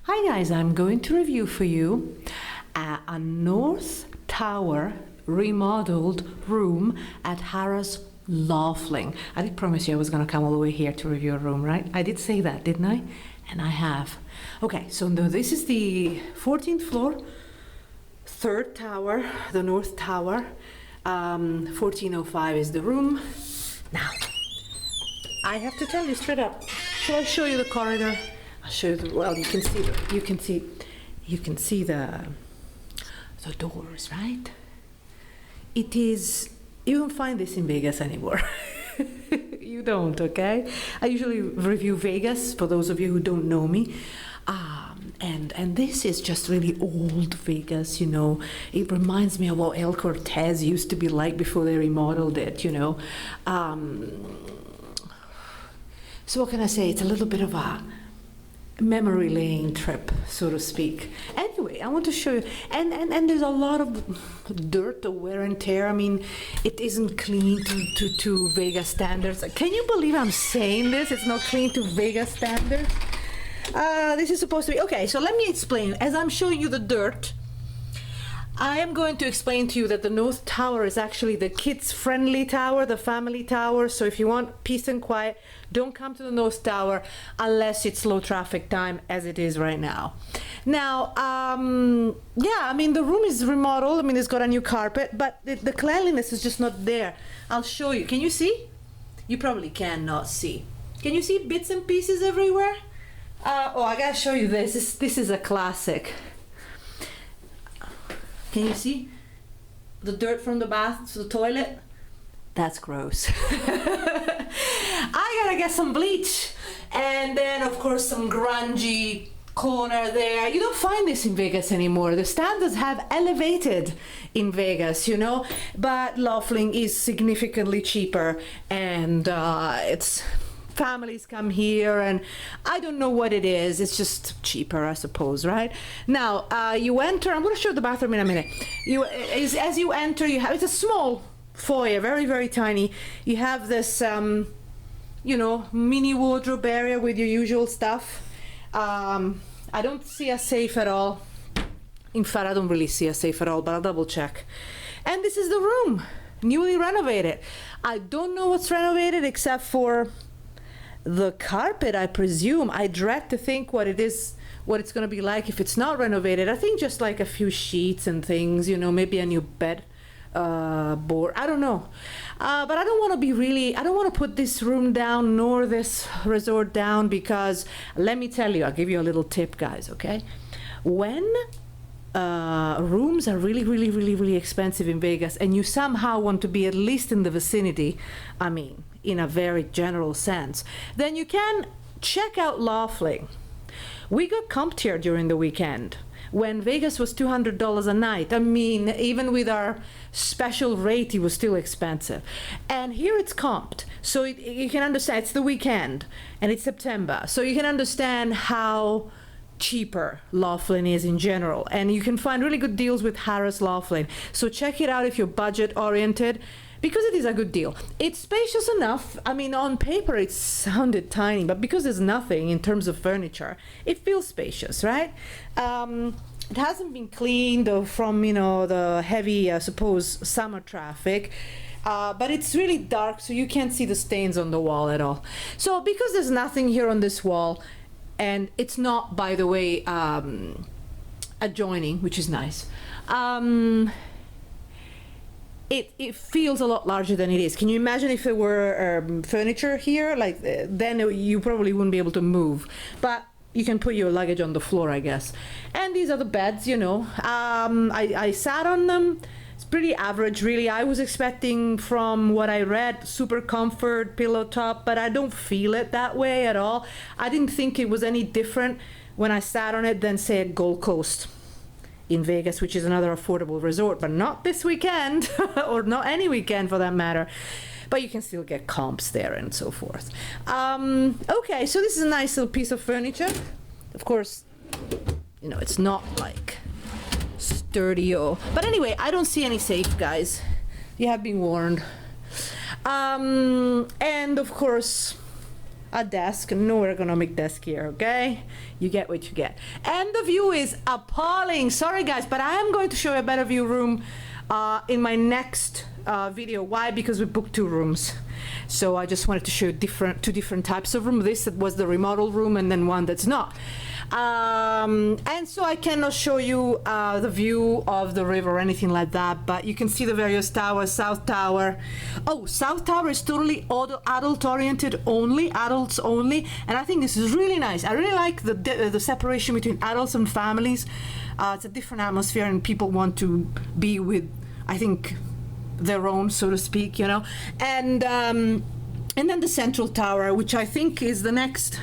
Hi guys, I'm going to review for you a North Tower remodeled room at Harrah's Laughlin. I did promise you I was going to come all the way here to review a room, right? I did say that, didn't I? And I have. Okay, so this is the 14th floor, third tower, the North Tower. 1405 is the room. Now, I have to tell you straight up. Shall I show you the corridor? I'll show you the, well, you can see the doors, right? It is, you don't find this in Vegas anymore. You don't, okay? I usually review Vegas for those of you who don't know me. And this is just really old Vegas, you know. It reminds me of what El Cortez used to be like before they remodeled it, you know. So what can I say? It's a little bit of a memory lane trip, so to speak. Anyway, I want to show you, and there's a lot of dirt, wear and tear. I mean, it isn't clean to Vegas standards. Can you believe I'm saying this? It's not clean to Vegas standards. This is supposed to be okay. So let me explain. As I'm showing you the dirt, I am going to explain to you that the North Tower is actually the kids-friendly tower, the family tower. So if you want peace and quiet, don't come to the North Tower unless it's low traffic time, as it is right now. Now, yeah, I mean, the room is remodeled. I mean, it's got a new carpet, but the cleanliness is just not there. I'll show you. Can you see? You probably cannot see. Can you see bits and pieces everywhere? Oh, I gotta show you this. This is a classic. Can you see the dirt from the bath to the toilet? That's gross. I gotta get some bleach, and then of course some grungy corner there. You don't find this in Vegas anymore. The standards have elevated in Vegas, you know, but Laughlin is significantly cheaper, and it's families come here, and I don't know what it is. It's just cheaper, I suppose, right? Now, you enter. I'm going to show the bathroom in a minute. As you enter, you have, it's a small foyer, very, very tiny. You have this, you know, mini wardrobe area with your usual stuff. I don't see a safe at all. In fact, I don't really see a safe at all, but I'll double check. And this is the room, newly renovated. I don't know what's renovated except for the carpet, I presume. I dread to think what it is, what it's going to be like if it's not renovated. I think just like a few sheets and things, you know, maybe a new bed board. I don't know. But I don't want to be really, I don't want to put this room down nor this resort down, because let me tell you, I'll give you a little tip, guys, okay? When rooms are really expensive in Vegas, and you somehow want to be at least in the vicinity, I mean, in a very general sense, then you can check out Laughlin. We got comped here during the weekend when Vegas was $200 a night. I mean, even with our special rate, it was still expensive. And here it's comped. So you can understand, it's the weekend and it's September. So you can understand how cheaper Laughlin is in general. And you can find really good deals with Harrah's Laughlin. So check it out if you're budget oriented, because it is a good deal. It's spacious enough. I mean, on paper it sounded tiny, but because there's nothing in terms of furniture, it feels spacious, right? It hasn't been cleaned from, you know, the heavy, I suppose, summer traffic. But it's really dark, so you can't see the stains on the wall at all. So because there's nothing here on this wall, and it's not, by the way, adjoining, which is nice, it feels a lot larger than it is. Can you imagine if there were furniture here? Like, then you probably wouldn't be able to move. But you can put your luggage on the floor, I guess. And these are the beds, you know. I sat on them. It's pretty average, really. I was expecting, from what I read, super comfort, pillow top, but I don't feel it that way at all. I didn't think it was any different when I sat on it than, say, at Gold Coast in Vegas, which is another affordable resort, but not this weekend, or not any weekend for that matter. But you can still get comps there and so forth. Okay, so this is a nice little piece of furniture. Of course, you know, it's not like sturdy, but anyway, I don't see any safe, guys. You have been warned. And of course, a desk, no ergonomic desk here, okay? You get what you get. And the view is appalling. Sorry guys, but I am going to show you a better view room in my next video. Why? Because we booked 2 rooms. So I just wanted to show you two different types of room. This was the remodel room, and then one that's not. And so I cannot show you the view of the river or anything like that, but you can see the various towers. South Tower. Oh, South Tower is totally adult oriented only, adults only, and I think this is really nice. I really like the separation between adults and families. It's a different atmosphere, and people want to be with, I think, their own, so to speak, you know. And then the Central Tower, which I think is the next.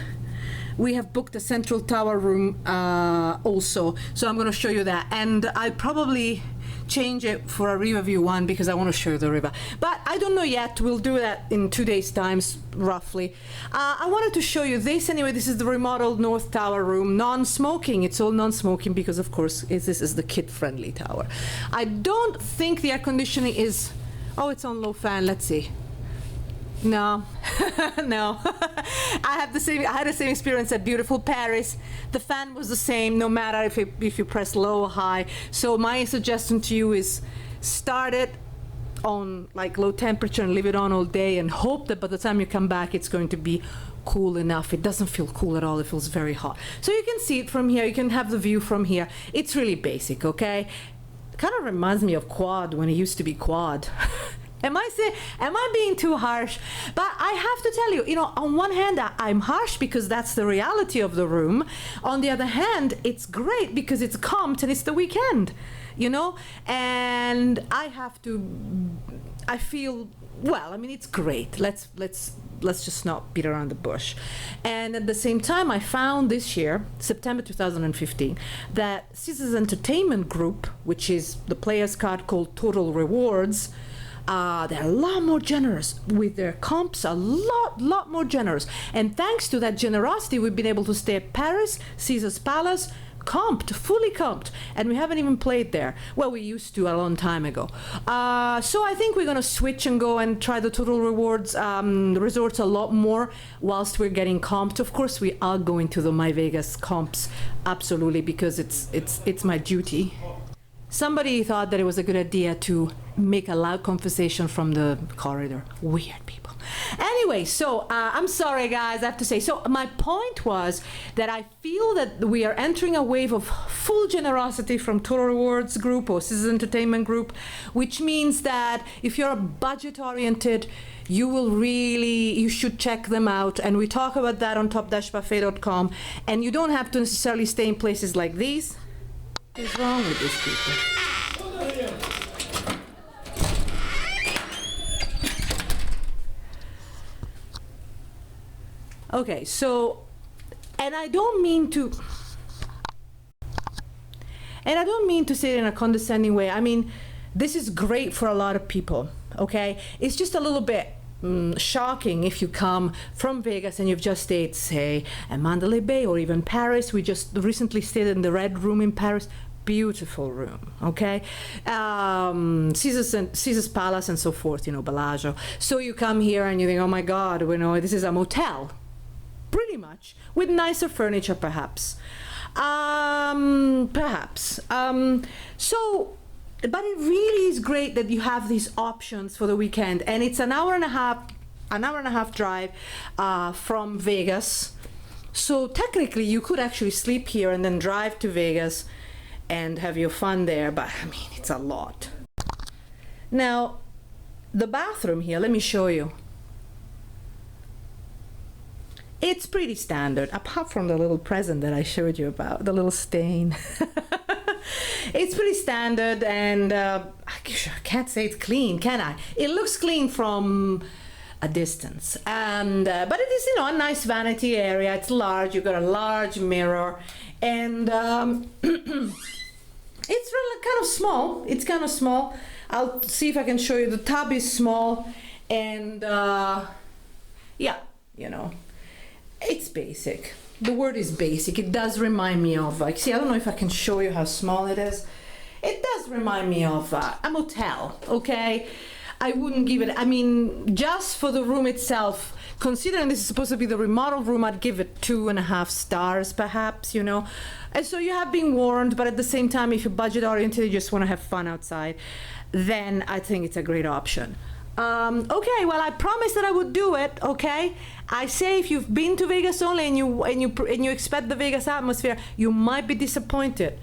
We have booked a Central Tower room also, so I'm going to show you that. And I probably change it for a river view one because I want to show you the river. But I don't know yet. We'll do that in 2 days' times, roughly. I wanted to show you this anyway. This is the remodeled North Tower room, non-smoking. It's all non-smoking because, of course, this is the kid-friendly tower. I don't think the air conditioning is. Oh, it's on low fan. Let's see. No, no. I had the same experience at beautiful Paris. The fan was the same, no matter if you press low or high. So my suggestion to you is start it on like low temperature and leave it on all day, and hope that by the time you come back, it's going to be cool enough. It doesn't feel cool at all. It feels very hot. So you can see it from here. You can have the view from here. It's really basic, okay? Kind of reminds me of quad when it used to be quad. Am I being too harsh? But I have to tell you, you know, on one hand, I'm harsh because that's the reality of the room. On the other hand, it's great because it's comped and it's the weekend, you know? And I feel, well, I mean, it's great. Let's just not beat around the bush. And at the same time, I found this year, September 2015, that Caesars Entertainment Group, which is the player's card called Total Rewards, they're a lot more generous with their comps, a lot more generous. And thanks to that generosity, we've been able to stay at Paris, Caesar's Palace, comped, fully comped, and we haven't even played there. Well, we used to a long time ago. So I think we're going to switch and go and try the Total Rewards resorts a lot more whilst we're getting comped. Of course, we are going to the My Vegas comps, absolutely, because it's my duty. Somebody thought that it was a good idea to make a loud conversation from the corridor. Weird people. Anyway, so I'm sorry, guys, I have to say. So my point was that I feel that we are entering a wave of full generosity from Total Rewards Group or Caesars Entertainment Group, which means that if you're budget-oriented, you should check them out. And we talk about that on top-buffet.com. And you don't have to necessarily stay in places like these. What is wrong with these people? Okay, so, and I don't mean to say it in a condescending way. I mean, this is great for a lot of people, okay? It's just a little bit shocking if you come from Vegas and you've just stayed, say, at Mandalay Bay or even Paris. We just recently stayed in the Red Room in Paris. Beautiful room, okay? Caesar's Palace and so forth, you know, Bellagio. So you come here and you think, oh my God, you know, this is a motel, pretty much, with nicer furniture, perhaps. So, but it really is great that you have these options for the weekend, and it's an hour and a half drive from Vegas. So technically, you could actually sleep here and then drive to Vegas and have your fun there, but I mean, it's a lot. Now, the bathroom here, let me show you. It's pretty standard, apart from the little present that I showed you about, the little stain. It's pretty standard, and I can't say it's clean, can I? It looks clean from a distance, and but it is, you know, a nice vanity area. It's large. You've got a large mirror, and it's really kind of small. It's kind of small. I'll see if I can show you. The tub is small, and yeah, you know, it's basic. The word is basic. It does remind me of, like, see, I don't know if I can show you how small it is. It does remind me of a motel, okay? I wouldn't give it, I mean, just for the room itself, considering this is supposed to be the remodel room, I'd give it 2.5 stars perhaps, you know. And so you have been warned, but at the same time, if you're budget oriented, you just want to have fun outside, then I think it's a great option. Okay, well, I promised that I would do it. Okay, I say if you've been to Vegas only and you expect the Vegas atmosphere, you might be disappointed.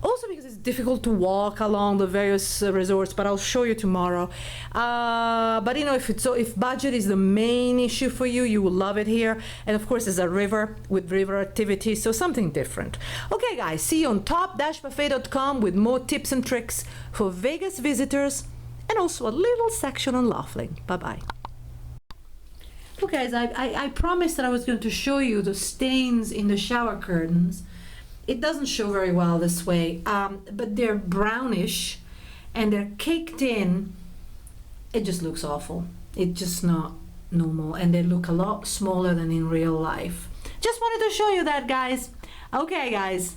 Also because it's difficult to walk along the various resorts, but I'll show you tomorrow. But you know, if budget is the main issue for you, you will love it here. And of course, there's a river with river activities, so something different. Okay, guys, see you on top-buffet.com with more tips and tricks for Vegas visitors, and also a little section on Laughlin. Bye-bye. Look, guys, I promised that I was going to show you the stains in the shower curtains. It doesn't show very well this way, but they're brownish and they're caked in. It just looks awful. It's just not normal, and they look a lot smaller than in real life. Just wanted to show you that, guys. Okay, guys.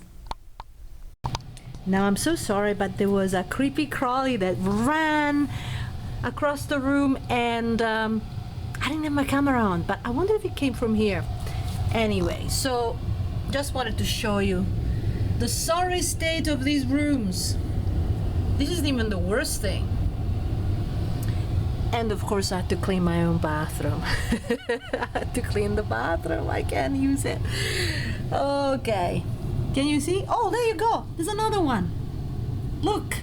Now, I'm so sorry, but there was a creepy crawly that ran across the room, and I didn't have my camera on, but I wonder if it came from here. Anyway, so just wanted to show you the sorry state of these rooms. This isn't even the worst thing. And of course, I had to clean my own bathroom. I had to clean the bathroom. I can't use it. Okay. Can you see? Oh, there you go. There's another one. Look.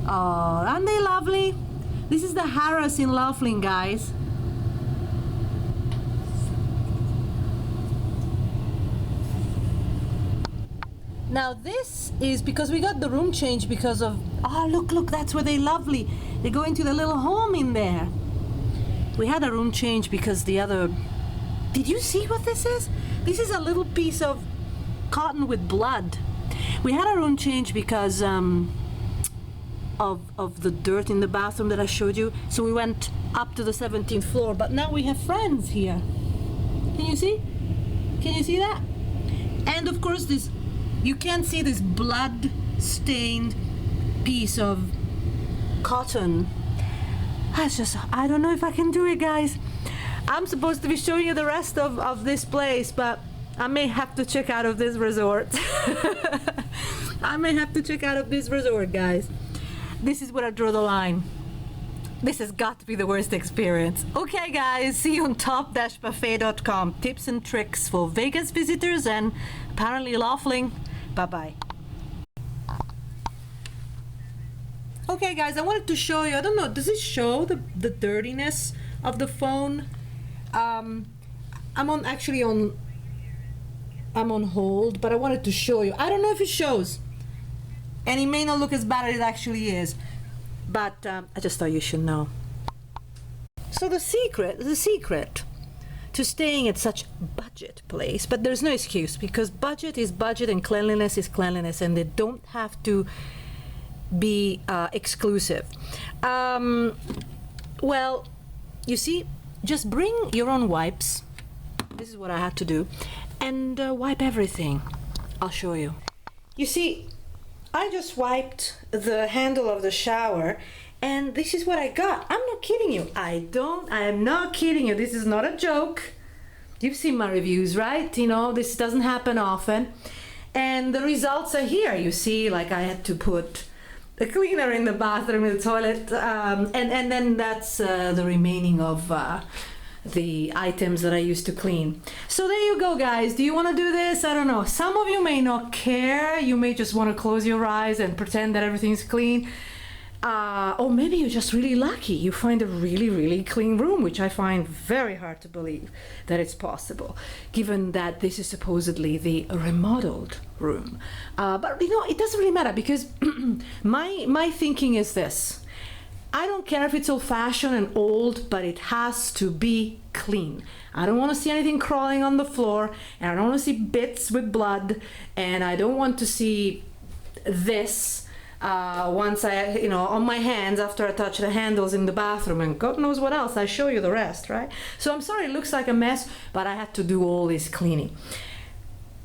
Oh, aren't they lovely? This is the Harrah in Laughlin, guys. Now this is because we got the room change because of, oh, look, that's where they're lovely. They go into the little home in there. We had a room change because the other, did you see what this is? This is a little piece of cotton with blood. We had a room change because of the dirt in the bathroom that I showed you. So we went up to the 17th floor, but now we have friends here. Can you see? Can you see that? And of course this, you can't see this blood-stained piece of cotton. That's just, I don't know if I can do it, guys. I'm supposed to be showing you the rest of this place, but I may have to check out of this resort. I may have to check out of this resort, guys. This is where I draw the line. This has got to be the worst experience. Okay, guys, see you on top-buffet.com. Tips and tricks for Vegas visitors and apparently Laughlin. Bye-bye. Okay, guys, I wanted to show you, I don't know, does it show the dirtiness of the phone? I'm on hold, but I wanted to show you. I don't know if it shows, and it may not look as bad as it actually is, but I just thought you should know. So the secret to staying at such budget place, but there's no excuse because budget is budget and cleanliness is cleanliness, and they don't have to be exclusive. Well, you see, just bring your own wipes. This is what I had to do, and wipe everything. I'll show you. You see, I just wiped the handle of the shower, and this is what I got. I'm not kidding you. I am not kidding you. This is not a joke. You've seen my reviews, right? You know, this doesn't happen often. And the results are here. You see, like I had to put the cleaner in the bathroom, in the toilet, and then that's the remaining of the items that I used to clean. So there you go, guys. Do you want to do this? I don't know. Some of you may not care. You may just want to close your eyes and pretend that everything's clean. Or maybe you're just really lucky. You find a really, really clean room, which I find very hard to believe that it's possible, given that this is supposedly the remodeled room. But you know, it doesn't really matter because my thinking is this. I don't care if it's old-fashioned and old, but it has to be clean. I don't want to see anything crawling on the floor, and I don't want to see bits with blood, and I don't want to see this once I, you know, on my hands after I touch the handles in the bathroom, and God knows what else. I show you the rest, right? So I'm sorry, it looks like a mess, but I had to do all this cleaning.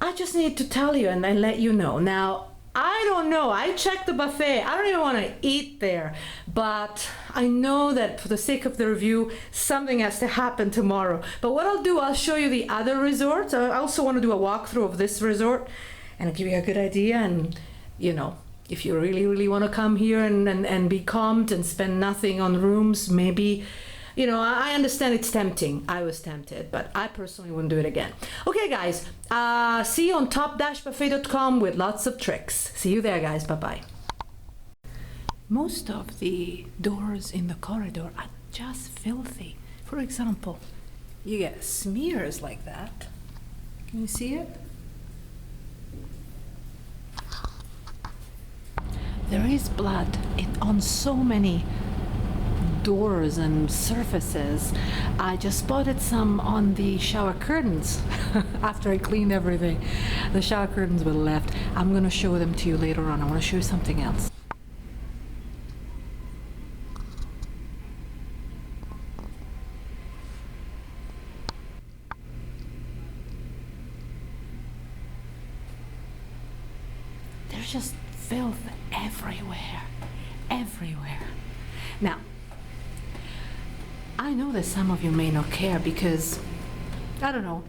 I just need to tell you and then let you know. Now, I don't know. I checked the buffet. I don't even want to eat there. But I know that for the sake of the review, something has to happen tomorrow. But what I'll do, I'll show you the other resorts. I also want to do a walkthrough of this resort and give you a good idea. And, you know, if you really, really want to come here and be calmed and spend nothing on rooms, maybe, you know, I understand it's tempting. I was tempted, but I personally wouldn't do it again. Okay, guys, see you on top-buffet.com with lots of tricks. See you there, guys. Bye-bye. Most of the doors in the corridor are just filthy. For example, you get smears like that. Can you see it? There is blood on so many doors and surfaces. I just spotted some on the shower curtains after I cleaned everything. The shower curtains were left. I'm gonna show them to you later on. I want to show you something else. There's just filth everywhere. Now, I know that some of you may not care because, I don't know,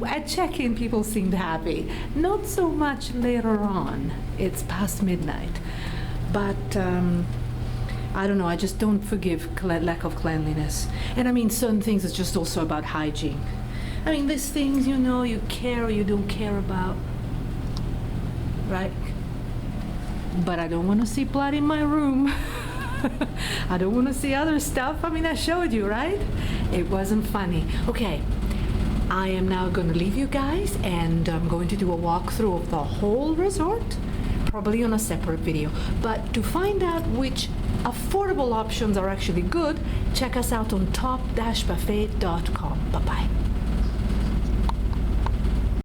at check-in people seemed happy. Not so much later on. It's past midnight. But, I don't know, I just don't forgive lack of cleanliness. And I mean, certain things is just also about hygiene. I mean, there's things, you know, you care or you don't care about, right? But I don't want to see blood in my room. I don't want to see other stuff. I mean, I showed you, right? It wasn't funny. Okay, I am now going to leave you guys and I'm going to do a walkthrough of the whole resort, probably on a separate video. But to find out which affordable options are actually good, check us out on top-buffet.com. Bye-bye.